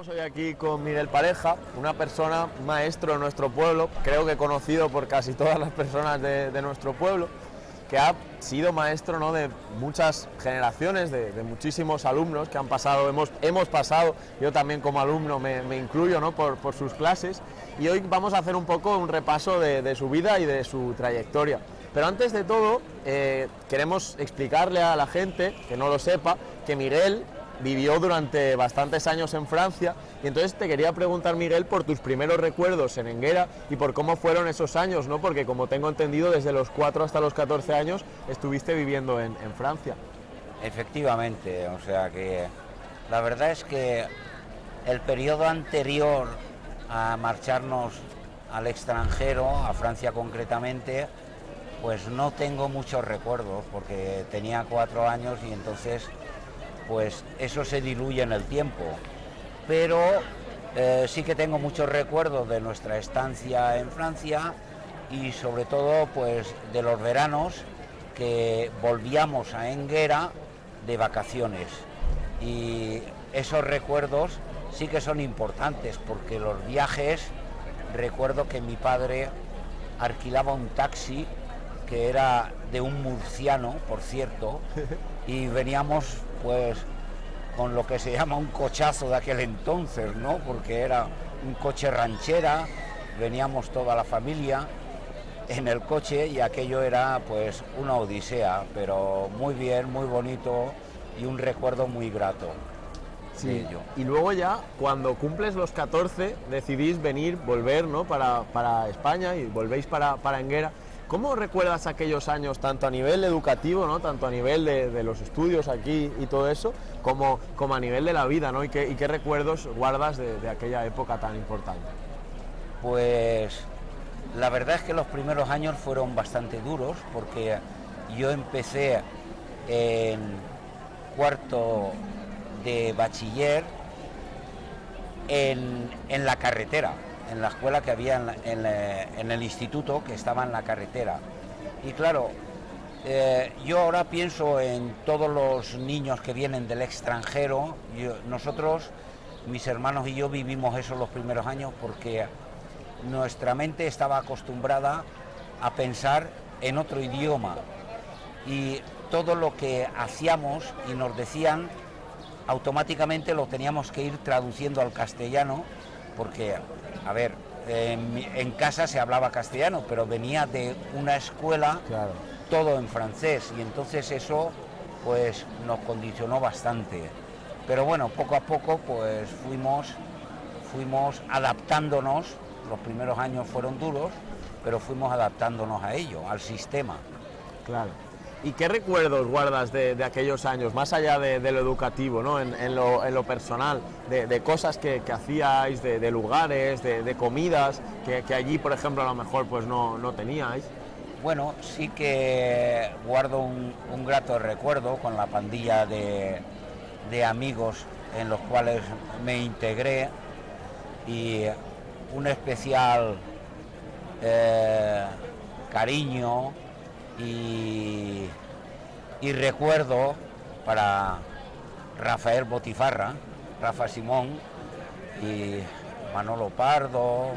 hoy aquí con Miguel Pareja, una persona, un maestro de nuestro pueblo, creo que conocido por casi todas las personas de nuestro pueblo, que ha sido maestro, ¿no?, de muchas generaciones, de muchísimos alumnos que han pasado, hemos pasado, yo también como alumno me incluyo, ¿no?, por sus clases, y hoy vamos a hacer un poco un repaso de su vida y de su trayectoria. Pero antes de todo, queremos explicarle a la gente, que no lo sepa, que Miguel vivió durante bastantes años en Francia, y entonces te quería preguntar, Miguel, por tus primeros recuerdos en Énguera y por cómo fueron esos años, ¿no? Porque como tengo entendido, desde los 4 hasta los 14 años estuviste viviendo en Francia. Efectivamente, o sea que la verdad es que el periodo anterior a marcharnos al extranjero, a Francia concretamente, pues no tengo muchos recuerdos porque tenía 4 años y entonces pues eso se diluye en el tiempo, pero sí que tengo muchos recuerdos de nuestra estancia en Francia y sobre todo pues de los veranos que volvíamos a Énguera de vacaciones, y esos recuerdos sí que son importantes porque los viajes, recuerdo que mi padre alquilaba un taxi que era de un murciano, por cierto, y veníamos pues con lo que se llama un cochazo de aquel entonces, ¿no? Porque era un coche ranchera, veníamos toda la familia en el coche y aquello era pues una odisea, pero muy bien, muy bonito y un recuerdo muy grato. Sí, y luego ya, cuando cumples los 14, decidís volver, ¿no?, para España, y volvéis para Énguera. ¿Cómo recuerdas aquellos años, tanto a nivel educativo, ¿no?, tanto a nivel de los estudios aquí y todo eso, como a nivel de la vida, ¿no? ¿Y qué recuerdos guardas de aquella época tan importante? Pues la verdad es que los primeros años fueron bastante duros porque yo empecé en cuarto de bachiller en la carretera, en la escuela que había en el instituto, que estaba en la carretera. Y claro, yo ahora pienso en todos los niños que vienen del extranjero. Nosotros, mis hermanos y yo, vivimos eso los primeros años porque nuestra mente estaba acostumbrada a pensar en otro idioma, y todo lo que hacíamos y nos decían automáticamente lo teníamos que ir traduciendo al castellano, porque, a ver, en casa se hablaba castellano, pero venía de una escuela, claro, todo en francés, y entonces eso pues nos condicionó bastante. Pero bueno, poco a poco pues fuimos adaptándonos. Los primeros años fueron duros, pero fuimos adaptándonos a ello, al sistema. Claro. ¿Y qué recuerdos guardas de aquellos años, más allá de lo educativo, ¿no?, en lo personal, de cosas que hacíais, de lugares, de comidas, que allí, por ejemplo, a lo mejor pues no teníais? Bueno, sí que guardo un grato recuerdo con la pandilla de amigos en los cuales me integré, y un especial cariño y recuerdo para Rafael Botifarra, Rafa Simón, y Manolo Pardo,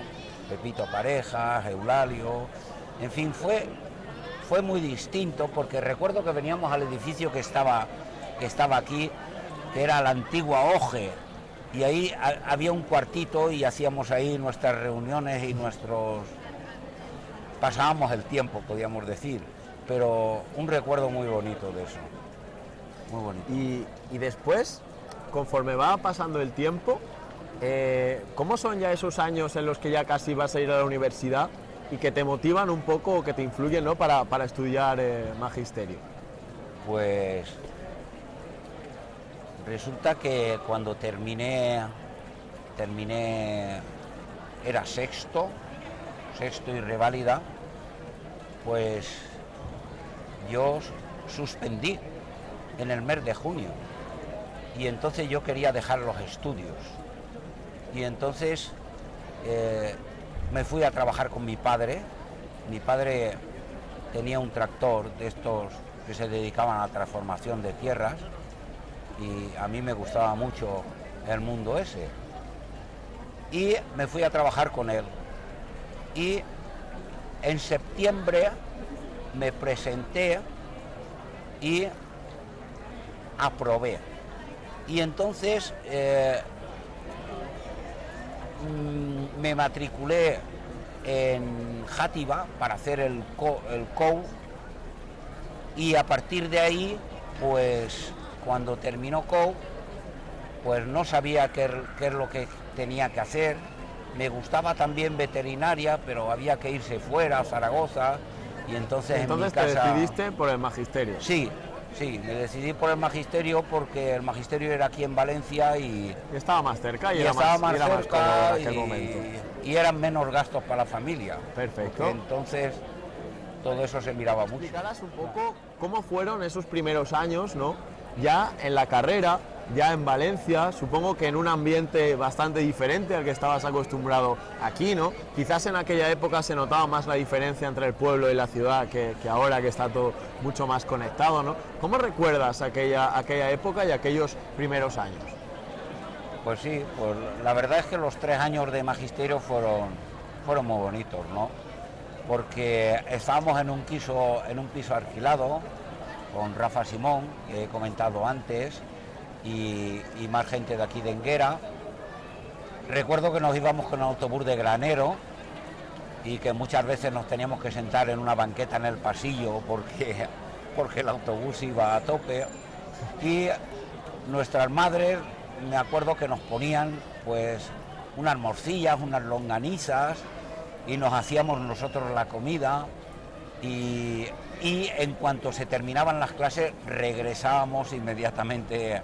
Pepito Parejas, Eulalio, en fin, fue muy distinto porque recuerdo que veníamos al edificio que estaba aquí, que era la antigua OGE, y ahí había un cuartito y hacíamos ahí nuestras reuniones y pasábamos el tiempo, podíamos decir, pero un recuerdo muy bonito de eso, muy bonito. Y después, conforme va pasando el tiempo, ¿cómo son ya esos años en los que ya casi vas a ir a la universidad y que te motivan un poco o que te influyen, ¿no?, para estudiar magisterio? Pues resulta que cuando terminé era sexto y reválida, pues yo suspendí en el mes de junio, y entonces yo quería dejar los estudios, y entonces me fui a trabajar con mi padre. Mi padre tenía un tractor de estos que se dedicaban a la transformación de tierras, y a mí me gustaba mucho el mundo ese. y me fui a trabajar con él. Y en septiembre me presenté y aprobé. Y entonces me matriculé en Játiva para hacer el COU, y a partir de ahí, pues cuando terminó COU, pues no sabía qué es lo que tenía que hacer. Me gustaba también veterinaria, pero había que irse fuera, a Zaragoza, y entonces en mi casa... ¿Te decidiste por el magisterio? Sí, me decidí por el magisterio porque el magisterio era aquí en Valencia y estaba más cerca y era estaba más cerca cerca en aquel momento. Y eran menos gastos para la familia. Perfecto. Entonces todo eso se miraba mucho. Explicarás un poco cómo fueron esos primeros años, ¿no? Ya en la carrera, ya en Valencia, supongo que en un ambiente bastante diferente al que estabas acostumbrado aquí, ¿no? Quizás en aquella época se notaba más la diferencia entre el pueblo y la ciudad que ahora, que está todo mucho más conectado, ¿no? ¿Cómo recuerdas aquella época y aquellos primeros años? Pues sí, pues la verdad es que los 3 años de magisterio fueron muy bonitos, ¿no? Porque estábamos en un piso alquilado con Rafa Simón, que he comentado antes, y más gente de aquí de Enguera. Recuerdo que nos íbamos con el autobús de granero y que muchas veces nos teníamos que sentar en una banqueta en el pasillo porque el autobús iba a tope, y nuestras madres, me acuerdo que nos ponían pues unas morcillas, unas longanizas, y nos hacíamos nosotros la comida, y en cuanto se terminaban las clases regresábamos inmediatamente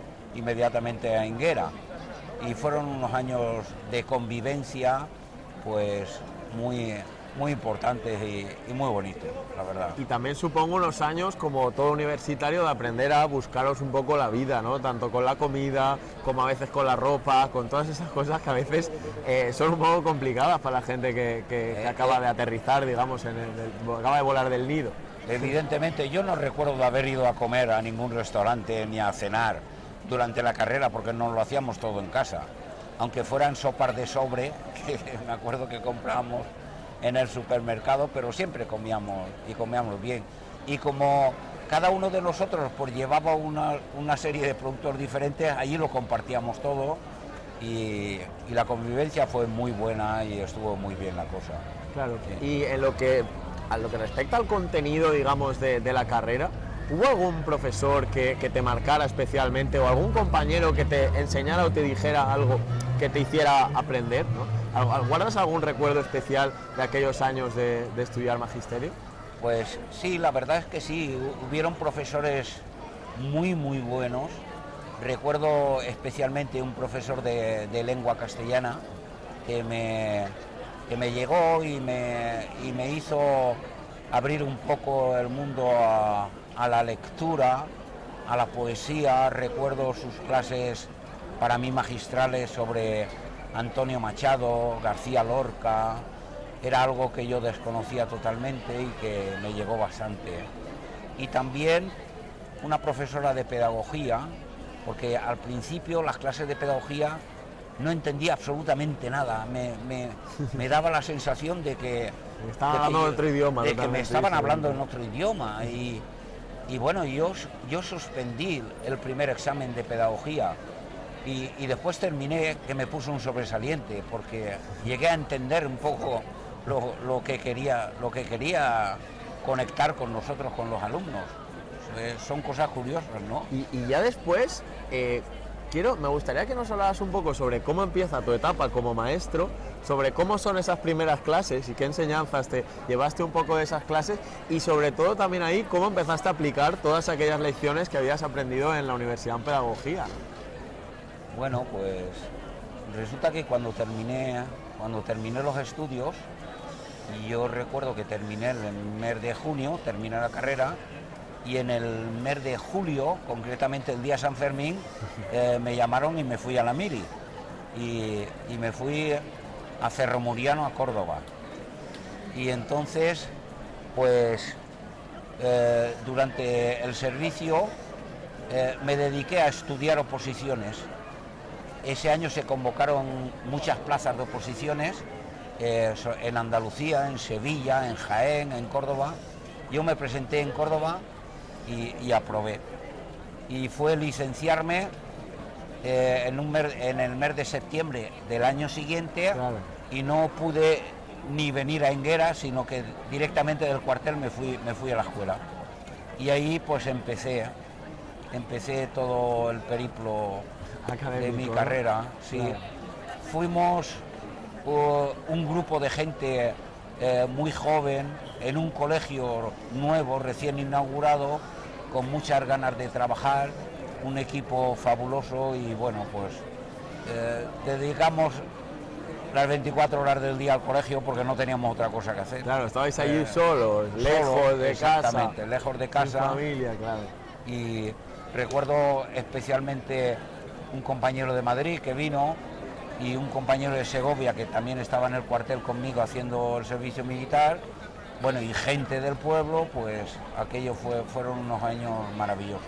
a Enguera, y fueron unos años de convivencia pues muy importantes y muy bonitos, la verdad. Y también supongo unos años, como todo universitario, de aprender a buscaros un poco la vida, ¿no? Tanto con la comida, como a veces con la ropa, con todas esas cosas que a veces son un poco complicadas para la gente que acaba de aterrizar, digamos, acaba de volar del nido. Evidentemente, yo no recuerdo de haber ido a comer a ningún restaurante ni a cenar durante la carrera, porque nos lo hacíamos todo en casa, aunque fueran sopas de sobre, que me acuerdo que comprábamos en el supermercado, pero siempre comíamos bien. Y como cada uno de nosotros pues llevaba una serie de productos diferentes, allí lo compartíamos todo, y la convivencia fue muy buena y estuvo muy bien la cosa. Claro. Sí. Y a lo que respecta al contenido, digamos, de la carrera, ¿hubo algún profesor que te marcara especialmente, o algún compañero que te enseñara o te dijera algo que te hiciera aprender, ¿no? ¿Guardas algún recuerdo especial de aquellos años de estudiar magisterio? Pues sí, la verdad es que sí, hubieron profesores muy buenos. Recuerdo especialmente un profesor de lengua castellana que me llegó y me hizo abrir un poco el mundo a la lectura, a la poesía. Recuerdo sus clases para mí magistrales sobre Antonio Machado, García Lorca. Era algo que yo desconocía totalmente y que me llegó bastante. Y también una profesora de pedagogía, porque al principio las clases de pedagogía no entendía absolutamente nada, me daba la sensación de que me estaban hablando en otro idioma, de que me estaban hablando en otro idioma, y bueno, yo suspendí el primer examen de pedagogía y después terminé, que me puso un sobresaliente, porque llegué a entender un poco lo que quería conectar con nosotros, con los alumnos. Son cosas curiosas, ¿no? Y ya después, me gustaría que nos hablaras un poco sobre cómo empieza tu etapa como maestro, sobre cómo son esas primeras clases y qué enseñanzas te llevaste un poco de esas clases, y sobre todo también ahí cómo empezaste a aplicar todas aquellas lecciones que habías aprendido en la universidad en pedagogía. Bueno, pues resulta que cuando terminé los estudios, y yo recuerdo que terminé el mes de junio, terminé la carrera, y en el mes de julio, concretamente el día San Fermín, me llamaron y me fui a la Mili, y me fui a Cerro Muriano, a Córdoba. Y entonces, pues durante el servicio me dediqué a estudiar oposiciones, ese año se convocaron muchas plazas de oposiciones en Andalucía, en Sevilla, en Jaén, en Córdoba. Yo me presenté en Córdoba y aprobé. Y fue licenciarme en el mes de septiembre del año siguiente, claro. Y no pude ni venir a Enguera, sino que directamente del cuartel me fui a la escuela. Y ahí pues empecé todo el periplo académico, de mi carrera. Sí. Claro. Fuimos un grupo de gente muy joven, en un colegio nuevo, recién inaugurado, con muchas ganas de trabajar, un equipo fabuloso y bueno, pues dedicamos las 24 horas del día al colegio porque no teníamos otra cosa que hacer. Claro, estabais allí solos, lejos de casa. Exactamente, lejos de casa. Sin familia, claro. Y recuerdo especialmente un compañero de Madrid que vino y un compañero de Segovia que también estaba en el cuartel conmigo haciendo el servicio militar. Bueno, y gente del pueblo, pues aquello fueron unos años maravillosos.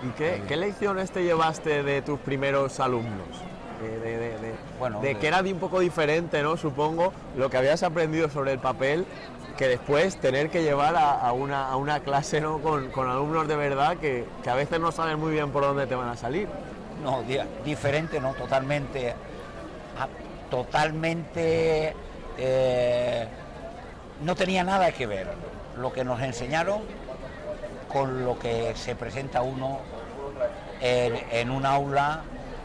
¿Y qué lecciones te llevaste de tus primeros alumnos? De que era un poco diferente, ¿no? Supongo, lo que habías aprendido sobre el papel, que después tener que llevar a una clase, ¿no? con alumnos de verdad que a veces no saben muy bien por dónde te van a salir. No, diferente, ¿no? Totalmente no tenía nada que ver lo que nos enseñaron con lo que se presenta uno en un aula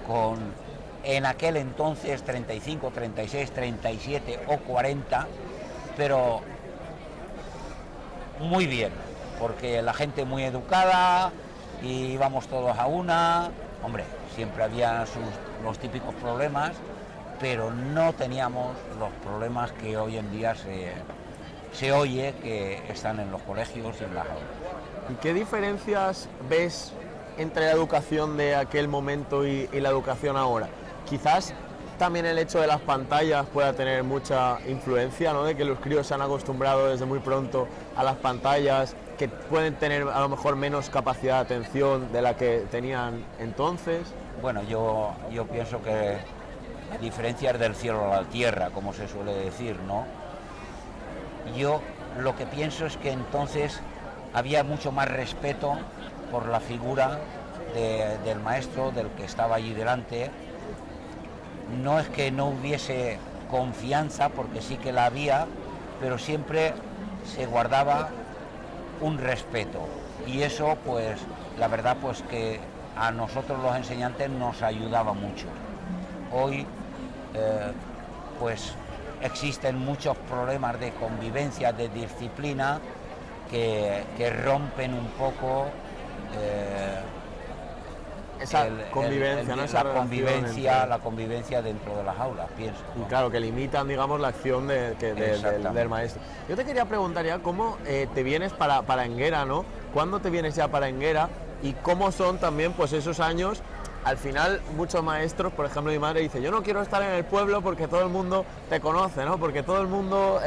con, en aquel entonces, 35, 36, 37 o 40, pero muy bien, porque la gente muy educada y íbamos todos a una. Hombre, siempre había los típicos problemas, pero no teníamos los problemas que hoy en día se oye que están en los colegios y en las aulas. ¿Y qué diferencias ves entre la educación de aquel momento y la educación ahora? Quizás también el hecho de las pantallas pueda tener mucha influencia, ¿no? De que los críos se han acostumbrado desde muy pronto a las pantallas, que pueden tener a lo mejor menos capacidad de atención de la que tenían entonces. Bueno, yo pienso que la diferencia es del cielo a la tierra, como se suele decir, ¿no? Yo lo que pienso es que entonces había mucho más respeto por la figura del maestro, del que estaba allí delante. No es que no hubiese confianza, porque sí que la había, pero siempre se guardaba un respeto. Y eso, pues, la verdad, pues que a nosotros los enseñantes nos ayudaba mucho. Hoy, pues, existen muchos problemas de convivencia, de disciplina, que rompen un poco esa convivencia, ¿no? La convivencia dentro de las aulas, pienso, ¿no? Y claro, que limitan, digamos, la acción del maestro. Yo te quería preguntar ya, ¿cómo te vienes para Enguera, ¿no? ¿Cuándo te vienes ya para Enguera? Y cómo son también, pues, esos años. Al final, muchos maestros, por ejemplo, mi madre dice, yo no quiero estar en el pueblo porque todo el mundo te conoce, ¿no? Porque todo el mundo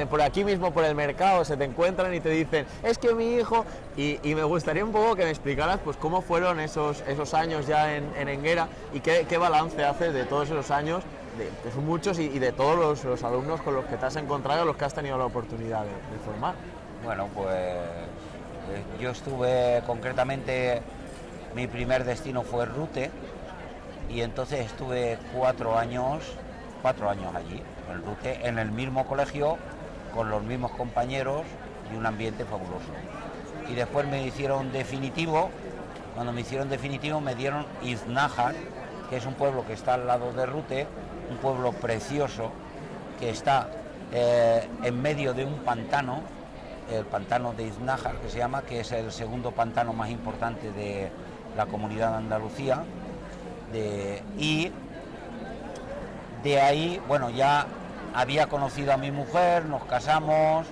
por aquí mismo, por el mercado, se te encuentran y te dicen, es que mi hijo... Y me gustaría un poco que me explicaras, pues, cómo fueron esos años ya en Enguera y qué balance haces de todos esos años, que son muchos, y de todos los alumnos con los que te has encontrado, los que has tenido la oportunidad de formar. Bueno, pues yo estuve concretamente... Mi primer destino fue Rute y entonces estuve 4 años allí, en Rute, en el mismo colegio, con los mismos compañeros y un ambiente fabuloso. Y después me hicieron definitivo, cuando me hicieron definitivo me dieron Iznájar, que es un pueblo que está al lado de Rute, un pueblo precioso, que está en medio de un pantano, el pantano de Iznájar, que se llama, que es el segundo pantano más importante de la comunidad de Andalucía, y de ahí, bueno, ya había conocido a mi mujer, nos casamos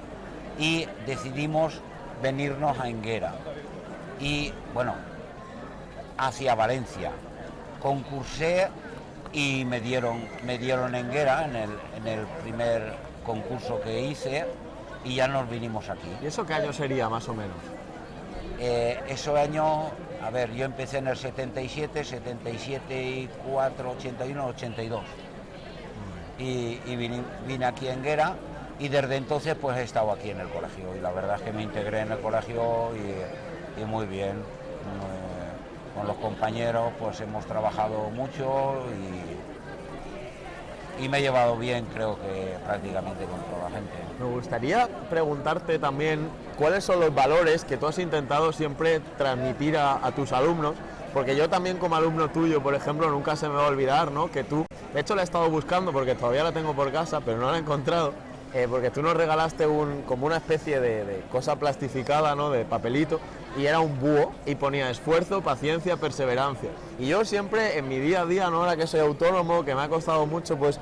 y decidimos venirnos a Enguera. Y bueno, hacia Valencia. Concursé y me dieron Enguera en el primer concurso que hice y ya nos vinimos aquí. ¿Y eso qué año sería, más o menos? esos años, a ver, yo empecé en el 77, 4, 81, 82. Y vine aquí en Guera y desde entonces pues he estado aquí en el colegio y la verdad es que me integré en el colegio y muy bien. Con los compañeros pues hemos trabajado mucho y me he llevado bien, creo que prácticamente con toda la gente. Me gustaría preguntarte también cuáles son los valores que tú has intentado siempre transmitir a tus alumnos, porque yo también como alumno tuyo, por ejemplo, nunca se me va a olvidar, ¿no? Que tú, de hecho la he estado buscando porque todavía la tengo por casa, pero no la he encontrado, porque tú nos regalaste como una especie de cosa plastificada, ¿no? De papelito, y era un búho y ponía esfuerzo, paciencia, perseverancia. Y yo siempre en mi día a día, ¿no? Ahora que soy autónomo, que me ha costado mucho pues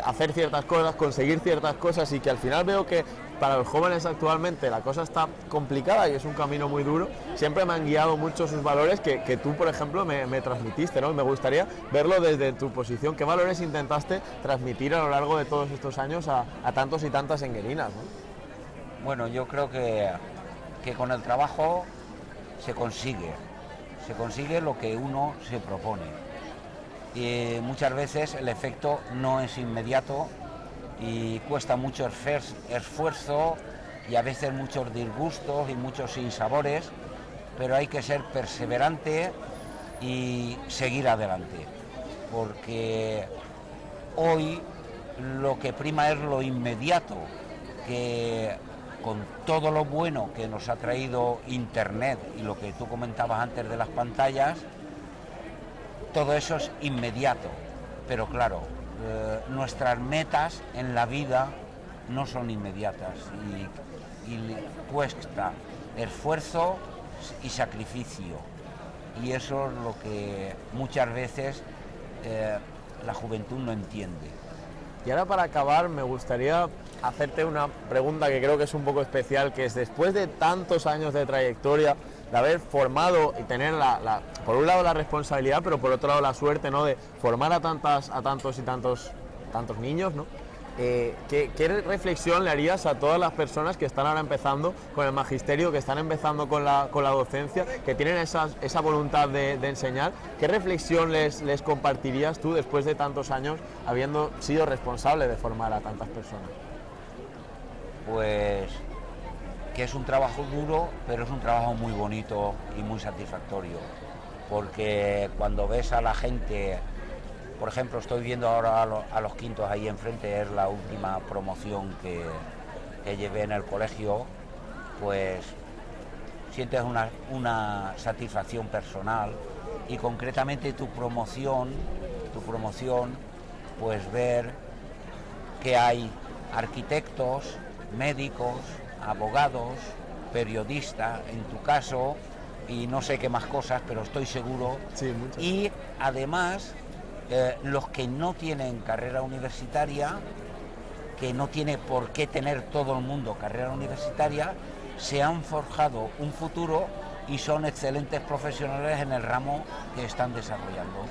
hacer ciertas cosas, conseguir ciertas cosas y que al final veo que para los jóvenes actualmente la cosa está complicada y es un camino muy duro, siempre me han guiado mucho sus valores que tú, por ejemplo, me transmitiste, ¿no? Y me gustaría verlo desde tu posición. ¿Qué valores intentaste transmitir a lo largo de todos estos años a tantos y tantas enguerinas, ¿no? Bueno, yo creo que con el trabajo se consigue lo que uno se propone. Y muchas veces el efecto no es inmediato y cuesta mucho esfuerzo y a veces muchos disgustos y muchos sinsabores, pero hay que ser perseverante y seguir adelante, porque hoy lo que prima es lo inmediato, que con todo lo bueno que nos ha traído Internet y lo que tú comentabas antes de las pantallas, todo eso es inmediato, pero claro, nuestras metas en la vida no son inmediatas y cuesta esfuerzo y sacrificio, y eso es lo que muchas veces la juventud no entiende. Y ahora para acabar me gustaría hacerte una pregunta que creo que es un poco especial, que es después de tantos años de trayectoria, de haber formado y tener por un lado la responsabilidad, pero por otro lado la suerte, ¿no? De formar a tantos y tantos niños, ¿no? ¿Qué reflexión le harías a todas las personas que están ahora empezando con el magisterio, que están empezando con la docencia, que tienen esa voluntad de enseñar? ¿Qué reflexión les compartirías tú después de tantos años habiendo sido responsable de formar a tantas personas? Pues que es un trabajo duro, pero es un trabajo muy bonito y muy satisfactorio, porque cuando ves a la gente, por ejemplo, estoy viendo ahora a los quintos ahí enfrente, es la última promoción que llevé en el colegio, pues sientes una satisfacción personal y concretamente tu promoción, pues ver que hay arquitectos, médicos, abogados, periodistas, en tu caso, y no sé qué más cosas, pero estoy seguro. Sí, muchas. Y además, los que no tienen carrera universitaria, que no tiene por qué tener todo el mundo carrera universitaria, se han forjado un futuro y son excelentes profesionales en el ramo que están desarrollando.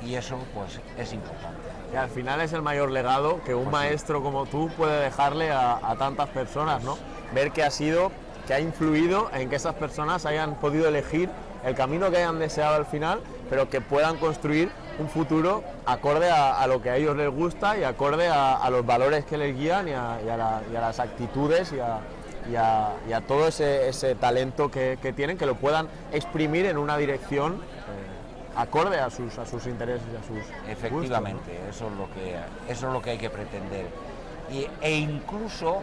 Y eso pues es importante. Y al final es el mayor legado que un maestro como tú puede dejarle a tantas personas, ¿no? Ver que ha influido en que esas personas hayan podido elegir el camino que hayan deseado al final, pero que puedan construir un futuro acorde a lo que a ellos les gusta y acorde a los valores que les guían y a las actitudes y a todo ese talento que tienen, que lo puedan exprimir en una dirección acorde a sus intereses y a sus efectivamente gustos, ¿no? Eso es lo que hay que pretender. E incluso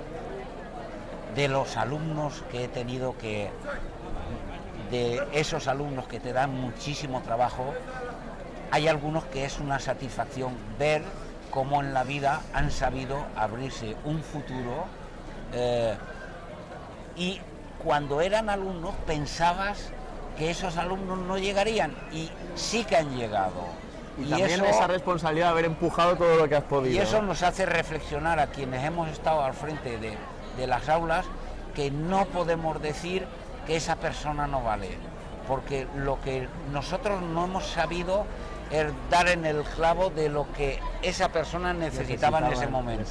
de los alumnos que he tenido, de esos alumnos que te dan muchísimo trabajo, hay algunos que es una satisfacción ver cómo en la vida han sabido abrirse un futuro, y cuando eran alumnos pensabas que esos alumnos no llegarían y sí que han llegado. Y también esa responsabilidad de haber empujado todo lo que has podido. Y eso nos hace reflexionar a quienes hemos estado al frente de las aulas, que no podemos decir que esa persona no vale, porque lo que nosotros no hemos sabido es dar en el clavo de lo que esa persona necesitaba en ese momento.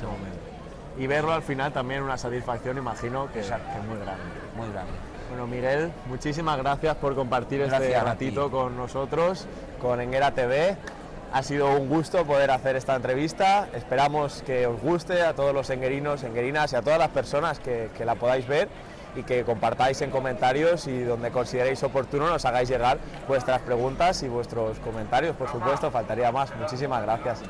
y verlo al final también una satisfacción, imagino, que es Exacto. muy grande. Muy grande. Bueno, Miguel, muchísimas gracias por compartir este Gracias a ratito ti. con nosotros, con Enguera TV. Ha sido un gusto poder hacer esta entrevista. Esperamos que os guste a todos los enguerinos, enguerinas y a todas las personas que la podáis ver y que compartáis en comentarios y donde consideréis oportuno nos hagáis llegar vuestras preguntas y vuestros comentarios, por supuesto, faltaría más. Muchísimas gracias.